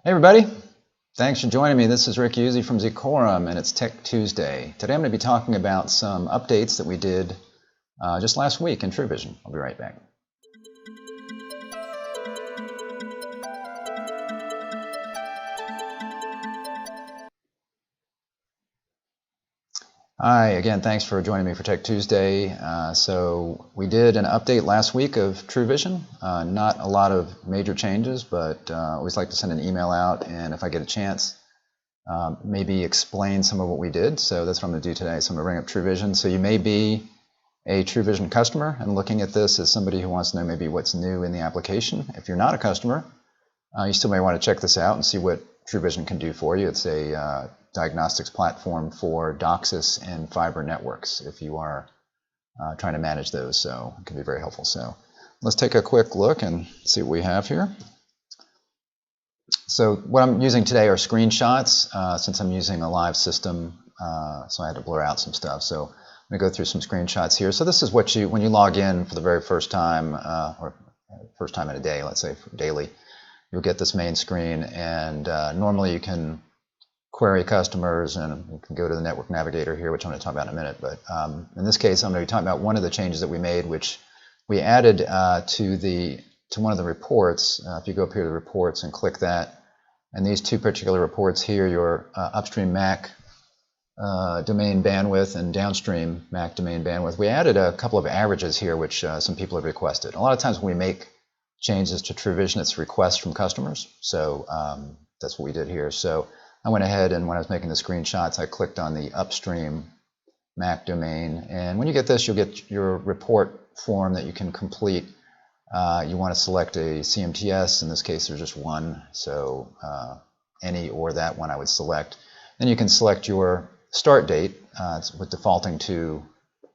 Hey everybody, thanks for joining me. This is Rick Uzzi from Zcorum and it's Tech Tuesday. Today I'm going to be talking about some updates that we did just last week in TruVizion. I'll be right back. Hi, again, thanks for joining me for Tech Tuesday. So we did an update last week of TruVizion. Not a lot of major changes, but I always like to send an email out, and if I get a chance, maybe explain some of what we did. So that's what I'm going to do today. So I'm going to bring up TruVizion. So you may be a TruVizion customer and looking at this as somebody who wants to know maybe what's new in the application. If you're not a customer, you still may want to check this out and see what TruVizion can do for you. It's a diagnostics platform for DOCSIS and fiber networks if you are trying to manage those, so it can be very helpful. So let's take a quick look and see what we have here. So what I'm using today are screenshots since I'm using a live system, so I had to blur out some stuff. So I'm going to go through some screenshots here. So this is what you, when you log in for the very first time, or first time in a day, let's say daily, you'll get this main screen, and normally you can query customers, and you can go to the network navigator here, which I'm going to talk about in a minute. But in this case, I'm going to be talking about one of the changes that we made, which we added to one of the reports. If you go up here to the reports and click that, and these two particular reports here, your upstream MAC domain bandwidth and downstream MAC domain bandwidth, we added a couple of averages here, which some people have requested. A lot of times when we make changes to TruVizion, it's requests from customers. So that's what we did here. So I went ahead, and when I was making the screenshots, I clicked on the upstream MAC domain. And when you get this, you'll get your report form that you can complete. You want to select a CMTS. In this case, there's just one. So any or that one I would select. Then you can select your start date with defaulting to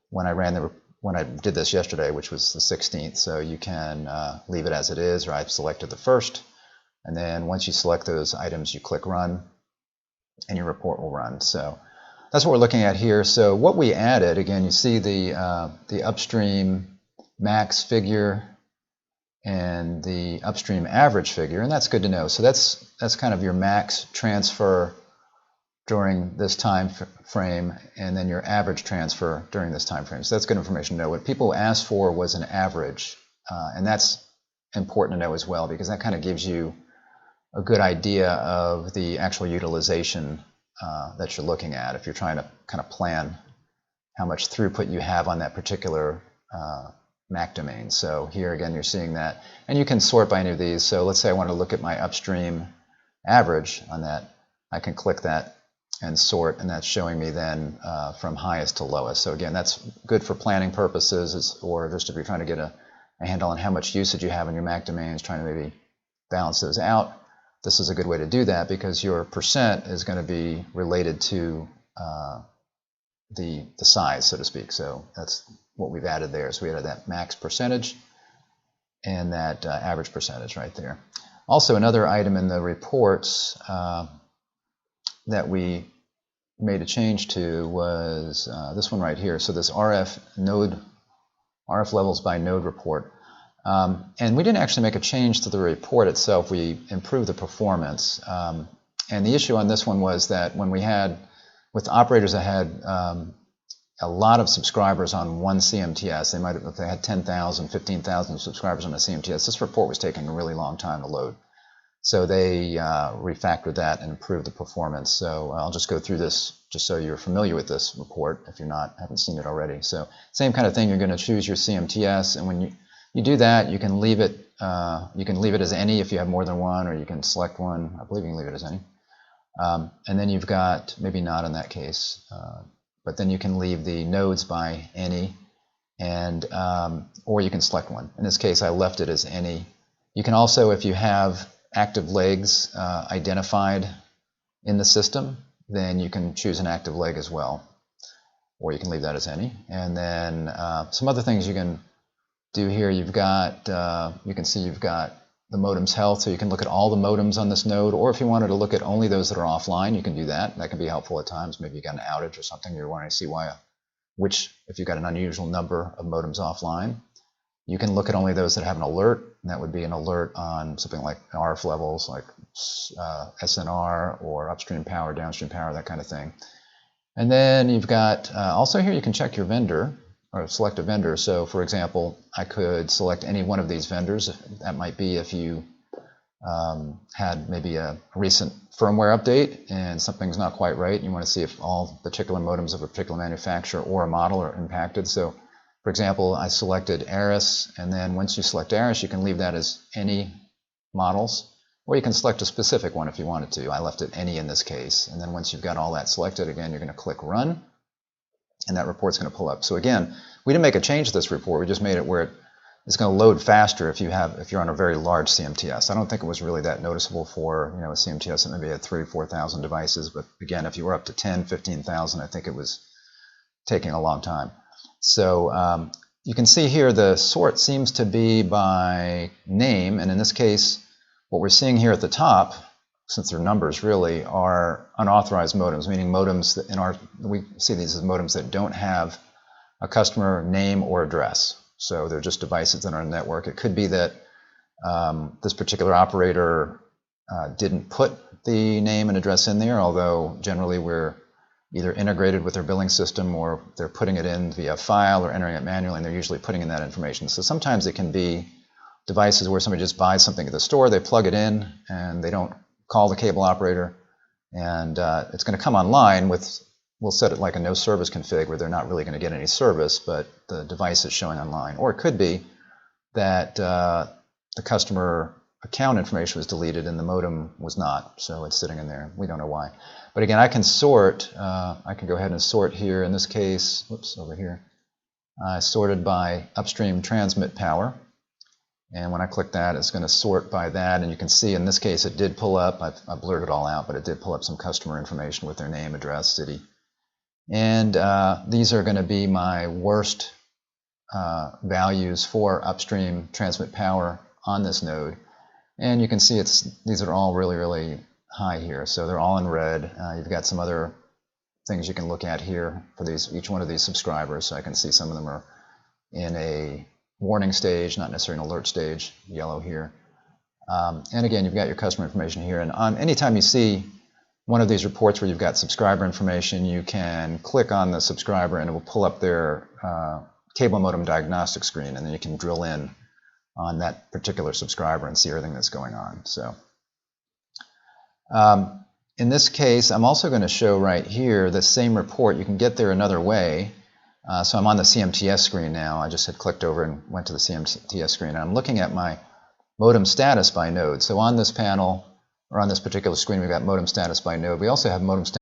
when I did this yesterday, which was the 16th. So you can leave it as it is, or I've selected the 1st. And then once you select those items, you click Run, and your report will run. So that's what we're looking at here. So what we added, again, you see the upstream max figure and the upstream average figure, and that's good to know. So that's kind of your max transfer during this time frame, and then your average transfer during this time frame. So that's good information to know. What people asked for was an average, and that's important to know as well, because that kind of gives you a good idea of the actual utilization that you're looking at if you're trying to kind of plan how much throughput you have on that particular MAC domain. So here again, you're seeing that, and you can sort by any of these. So let's say I want to look at my upstream average on that. I can click that and sort, and that's showing me then from highest to lowest. So again, that's good for planning purposes, or just if you're trying to get a handle on how much usage you have in your MAC domains, trying to maybe balance those out. This is a good way to do that, because your percent is going to be related to the size, so to speak. So that's what we've added there. So we added that max percentage and that average percentage right there. Also, another item in the reports that we made a change to was this one right here. So this RF levels by node report. And we didn't actually make a change to the report itself. We improved the performance. And the issue on this one was that when we had, with operators that had a lot of subscribers on one CMTS, they might have, if they had 10,000, 15,000 subscribers on a CMTS, this report was taking a really long time to load. So they refactored that and improved the performance. So I'll just go through this just so you're familiar with this report if you're haven't seen it already. So same kind of thing, you're going to choose your CMTS, and when you do that, you can leave it as any if you have more than one, or you can select one. I believe you can leave it as any. And then you've got, maybe not in that case, but then you can leave the nodes by any, and or you can select one. In this case, I left it as any. You can also, if you have active legs identified in the system, then you can choose an active leg as well, or you can leave that as any. And then some other things you can do here, you've got, you can see you've got the modem's health, so you can look at all the modems on this node, or if you wanted to look at only those that are offline, you can do that. That can be helpful at times. Maybe you got an outage or something, you're wanting to see if you've got an unusual number of modems offline. You can look at only those that have an alert, and that would be an alert on something like RF levels, like SNR or upstream power, downstream power, that kind of thing. And then you've got, also here you can check your vendor, or select a vendor. So for example, I could select any one of these vendors. That might be if you had maybe a recent firmware update and something's not quite right. You want to see if all particular modems of a particular manufacturer or a model are impacted. So for example, I selected ARIS, and then once you select ARIS, you can leave that as any models, or you can select a specific one if you wanted to. I left it any in this case. And then once you've got all that selected, again, you're going to click Run, and that report's going to pull up. So again, we didn't make a change to this report. We just made it where it's going to load faster if you're on a very large CMTS. I don't think it was really that noticeable for a CMTS that maybe had 3,000 or 4,000 devices. But again, if you were up to 10, 15,000, I think it was taking a long time. So you can see here the sort seems to be by name, and in this case, what we're seeing here at the top, since they're numbers really, are unauthorized modems, meaning modems that we see these as modems that don't have a customer name or address. So they're just devices that are on the network. It could be that this particular operator didn't put the name and address in there, although generally we're either integrated with their billing system or they're putting it in via file or entering it manually, and they're usually putting in that information. So sometimes it can be devices where somebody just buys something at the store, they plug it in, and they don't call the cable operator, and it's going to come online with, we'll set it like a no service config where they're not really going to get any service, but the device is showing online. Or it could be that the customer account information was deleted and the modem was not, so it's sitting in there. We don't know why. But again, I can sort, I can go ahead and sort here. In this case, whoops, over here, I sorted by upstream transmit power. And when I click that, it's going to sort by that. And you can see in this case, it did pull up. I blurred it all out, but it did pull up some customer information with their name, address, city. And these are going to be my worst values for upstream transmit power on this node. And you can see these are all really, really high here. So they're all in red. You've got some other things you can look at here for each one of these subscribers. So I can see some of them are in a warning stage, not necessarily an alert stage, yellow here. And again, you've got your customer information here. And anytime you see one of these reports where you've got subscriber information, you can click on the subscriber and it will pull up their cable modem diagnostic screen, and then you can drill in on that particular subscriber and see everything that's going on. So in this case, I'm also going to show right here the same report. You can get there another way. So I'm on the CMTS screen now. I just had clicked over and went to the CMTS screen. And I'm looking at my modem status by node. So on this panel, or on this particular screen, we've got modem status by node. We also have modem status.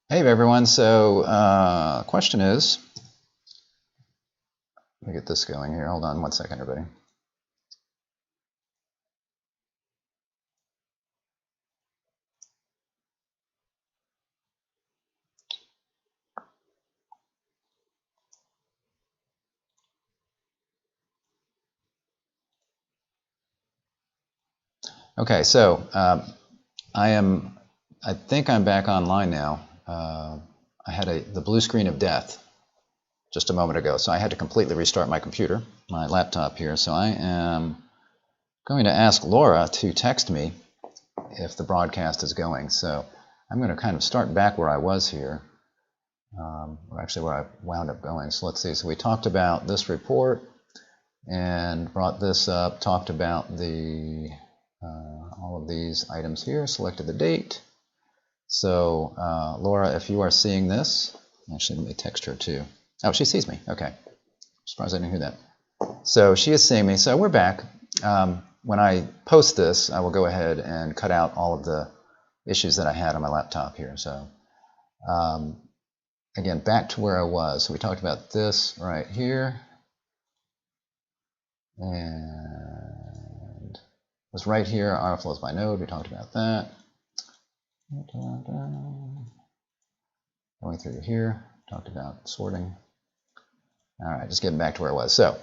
Hey everyone, so question is, let me get this going here. Hold on one second, everybody. Okay, so I think I'm back online now. I had the blue screen of death just a moment ago, so I had to completely restart my computer, my laptop here. So I am going to ask Laura to text me if the broadcast is going. So I'm going to kind of start back where I was here, or actually where I wound up going. So let's see. So we talked about this report and brought this up, talked about the all of these items here, selected the date. So Laura, if you are seeing this, actually let me text her too. Oh, she sees me. Okay. Surprised I didn't hear that. So she is seeing me. So we're back. When I post this, I will go ahead and cut out all of the issues that I had on my laptop here. So again, back to where I was. So we talked about this right here. And it was right here, RF flows by node. We talked about that. Going through here, talked about sorting. All right, just getting back to where I was. So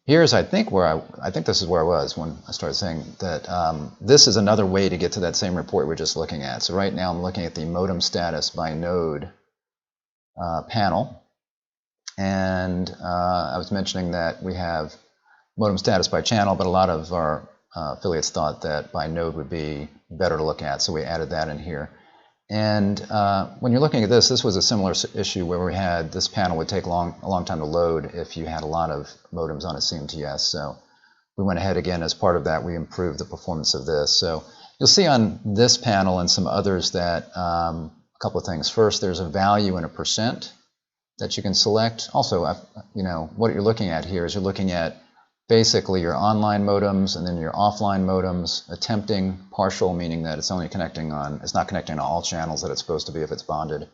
here's, I think this is where I was when I started saying that this is another way to get to that same report we're just looking at. So right now I'm looking at the modem status by node panel. And I was mentioning that we have modem status by channel, but a lot of our affiliates thought that by node would be better to look at, so we added that in here. And when you're looking at this, this was a similar issue where we had this panel would take a long time to load if you had a lot of modems on a CMTS. So we went ahead again, as part of that, we improved the performance of this. So you'll see on this panel and some others that a couple of things. First, there's a value in a percent that you can select. Also, you know, what you're looking at here is you're looking at basically your online modems and then your offline modems, attempting partial, meaning that it's only connecting on, it's not connecting to all channels that it's supposed to be if it's bonded.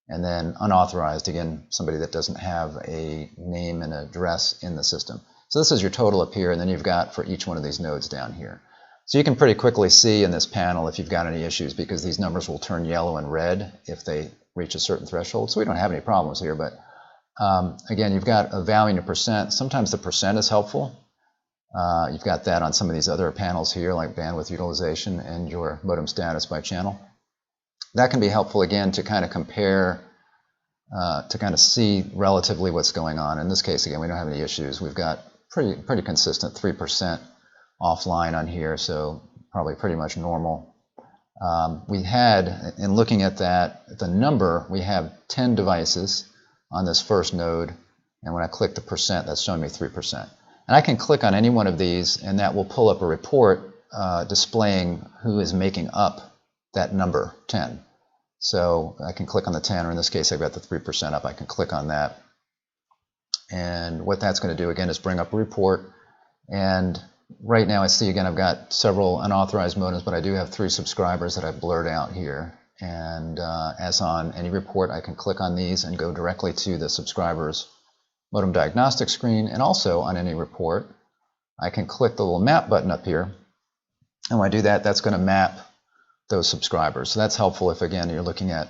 And then unauthorized, again, somebody that doesn't have a name and address in the system. So this is your total up here, and then you've got for each one of these nodes down here. So you can pretty quickly see in this panel if you've got any issues, because these numbers will turn yellow and red if they reach a certain threshold. So we don't have any problems here, but again, you've got a value in a percent. Sometimes the percent is helpful. You've got that on some of these other panels here, like bandwidth utilization and your modem status by channel. That can be helpful, again, to kind of compare, to kind of see relatively what's going on. In this case, again, we don't have any issues. We've got pretty consistent 3% offline on here, so probably pretty much normal. We had, in looking at that, the number, we have 10 devices on this first node, and when I click the percent, that's showing me 3%. And I can click on any one of these, and that will pull up a report displaying who is making up that number, 10. So I can click on the 10, or in this case, I've got the 3% up. I can click on that. And what that's going to do, again, is bring up a report. And right now, I see, again, I've got several unauthorized modems, but I do have 3 subscribers that I've blurred out here. And as on any report, I can click on these and go directly to the subscribers modem diagnostic screen, and also on any report, I can click the little map button up here, and when I do that, that's going to map those subscribers. So that's helpful if, again, you're looking at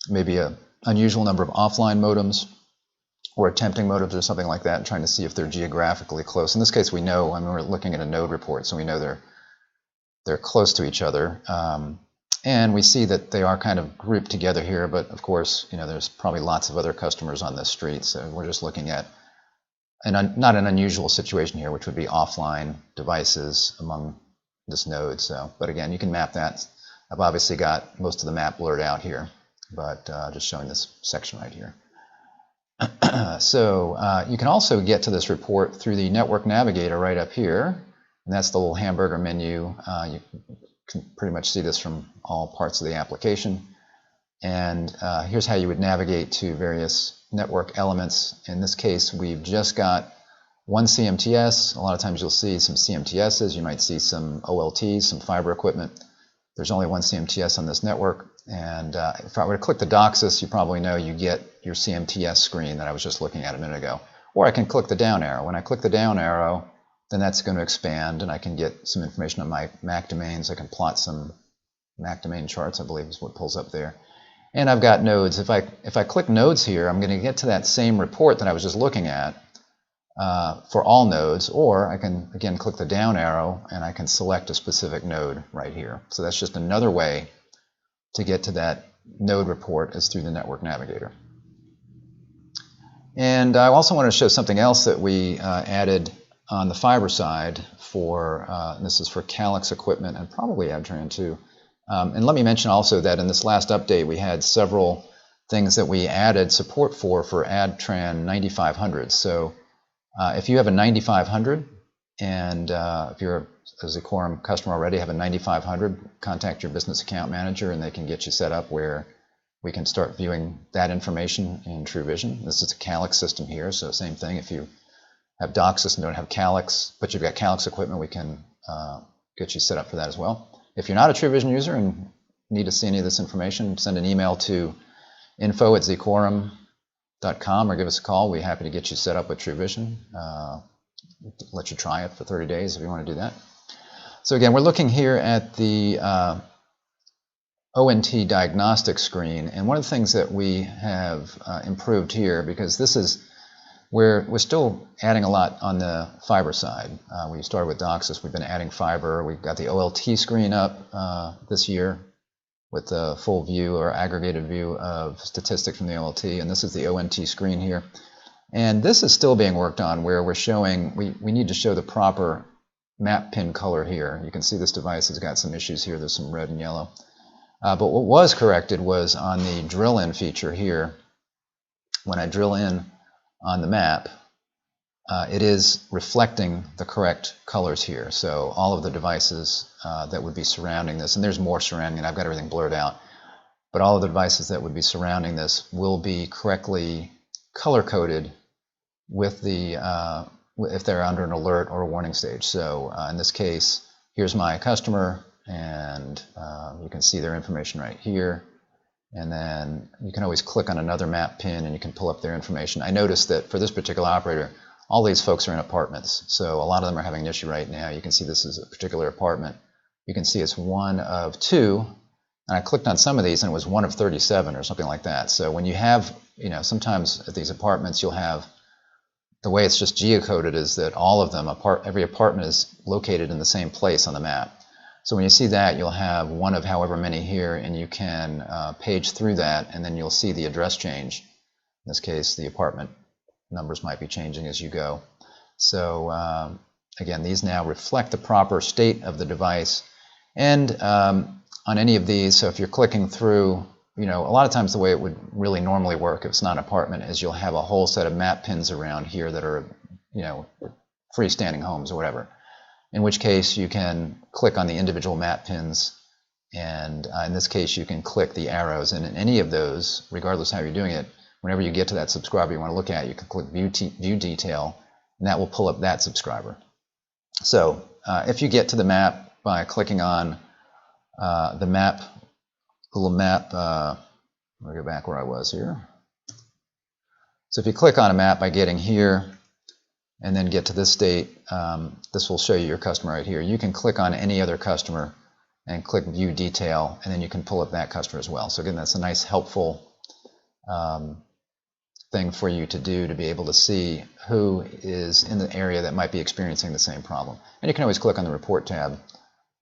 maybe an unusual number of offline modems or attempting modems or something like that, and trying to see if they're geographically close. In this case, we know, I mean, we're looking at a node report, so we know they're close to each other. And we see that they are kind of grouped together here, but of course, you know, there's probably lots of other customers on this street, so we're just looking at not an unusual situation here, which would be offline devices among this node. So, but again, you can map that. I've obviously got most of the map blurred out here, but just showing this section right here. So you can also get to this report through the Network Navigator right up here, and that's the little hamburger menu. You can pretty much see this from all parts of the application. And here's how you would navigate to various network elements. In this case, we've just got one CMTS. A lot of times you'll see some CMTSs. You might see some OLTs, some fiber equipment. There's only one CMTS on this network. And if I were to click the DOCSIS, you probably know you get your CMTS screen that I was just looking at a minute ago. Or I can click the down arrow. When I click the down arrow, then that's going to expand, and I can get some information on my MAC domains. I can plot some MAC domain charts, I believe is what pulls up there. And I've got nodes. If I click nodes here, I'm going to get to that same report that I was just looking at for all nodes, or I can, again, click the down arrow, and I can select a specific node right here. So that's just another way to get to that node report, is through the Network Navigator. And I also want to show something else that we added on the fiber side for, and this is for Calyx equipment and probably Adtran too. And let me mention also that in this last update, we had several things that we added support for Adtran 9500. So if you have a 9500, and if you're a a Zecorum customer already, have a 9500, contact your business account manager and they can get you set up where we can start viewing that information in TruVision. This is a Calyx system here, so same thing. If you have DOCSIS and don't have Calyx, but you've got Calyx equipment, we can get you set up for that as well. If you're not a TruVision user and need to see any of this information, send an email to info@zecorum.com or give us a call. We're happy to get you set up with TruVision. Let you try it for 30 days if you want to do that. So again, we're looking here at the ONT diagnostic screen, and one of the things that we have improved here, because this is where we're still adding a lot on the fiber side. We started with DOCSIS, we've been adding fiber. We've got the OLT screen up this year with the full view or aggregated view of statistics from the OLT, and this is the ONT screen here. And this is still being worked on, where we're showing, we need to show the proper map pin color here. You can see this device has got some issues here. There's some red and yellow. But what was corrected was on the drill-in feature here. When I drill in on the map, it is reflecting the correct colors here. So all of the devices that would be surrounding this, and there's more surrounding it, I've got everything blurred out, but all of the devices that would be surrounding this will be correctly color-coded with the if they're under an alert or a warning stage. So in this case, here's my customer, and you can see their information right here. And then you can always click on another map pin and you can pull up their information. I noticed that for this particular operator, all these folks are in apartments. So a lot of them are having an issue right now. You can see this is a particular apartment. You can see it's one of two. And I clicked on some of these and it was one of 37 or something like that. So when you have, sometimes at these apartments you'll have, the way it's just geocoded is that all of them, every apartment is located in the same place on the map. So when you see that, you'll have one of however many here, and you can page through that, and then you'll see the address change. In this case, the apartment numbers might be changing as you go. So again, these now reflect the proper state of the device. And on any of these, so if you're clicking through, a lot of times the way it would really normally work if it's not an apartment is you'll have a whole set of map pins around here that are, freestanding homes or whatever. In which case you can click on the individual map pins, and in this case you can click the arrows, and in any of those, regardless of how you're doing it, whenever you get to that subscriber you want to look at, you can click view detail, and that will pull up that subscriber. So if you get to the map by clicking on the map, little map, let me go back where I was here. So if you click on a map by getting here, and then get to this state, this will show you your customer right here. You can click on any other customer and click View Detail, and then you can pull up that customer as well. So again, that's a nice helpful thing for you to do, to be able to see who is in the area that might be experiencing the same problem. And you can always click on the Report tab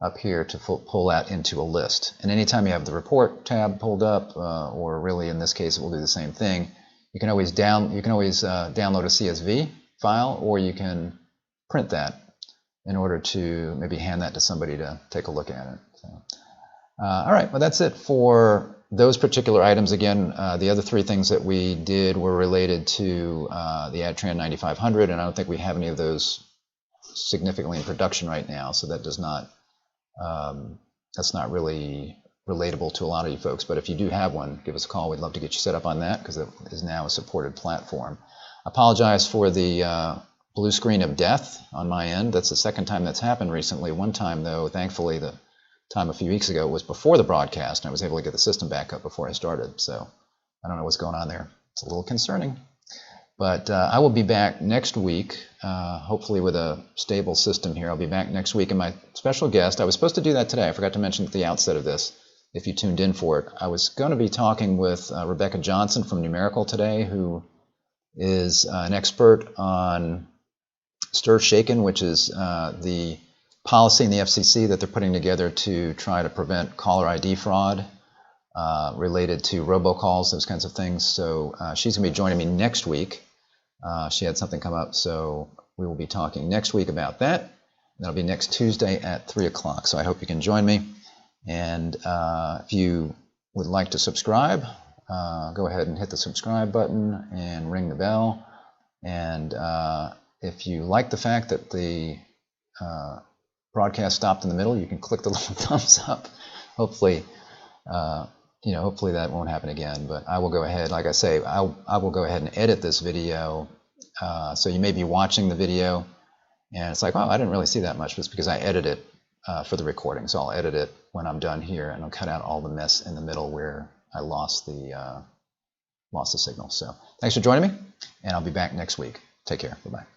up here to pull that into a list. And anytime you have the Report tab pulled up, or really in this case it will do the same thing, you can always download a CSV file, or you can print that in order to maybe hand that to somebody to take a look at it. So, all right, well that's it for those particular items. Again, the other three things that we did were related to the Adtran 9500, and I don't think we have any of those significantly in production right now, so that does not, that's not really relatable to a lot of you folks. But if you do have one, give us a call. We'd love to get you set up on that, because it is now a supported platform. Apologize for the blue screen of death on my end. That's the second time that's happened recently. One time, though, thankfully, the time a few weeks ago was before the broadcast, and I was able to get the system back up before I started. So I don't know what's going on there. It's a little concerning. But I will be back next week, hopefully with a stable system here. I'll be back next week, and my special guest, I was supposed to do that today. I forgot to mention at the outset of this, if you tuned in for it. I was going to be talking with Rebecca Johnson from Numerical today, who is an expert on Stir Shaken, which is the policy in the FCC that they're putting together to try to prevent caller ID fraud related to robocalls, those kinds of things. So she's going to be joining me next week. She had something come up, so we will be talking next week about that. That'll be next Tuesday at 3 o'clock, so I hope you can join me. And if you would like to subscribe, go ahead and hit the subscribe button and ring the bell. And if you like the fact that the broadcast stopped in the middle, you can click the little thumbs up. Hopefully, hopefully that won't happen again. But I will go ahead, like I say, I will go ahead and edit this video. So you may be watching the video, and it's like, oh, I didn't really see that much. But it's because I edit it for the recording. So I'll edit it when I'm done here, and I'll cut out all the mess in the middle where I lost the signal. So thanks for joining me, and I'll be back next week. Take care. Bye-bye.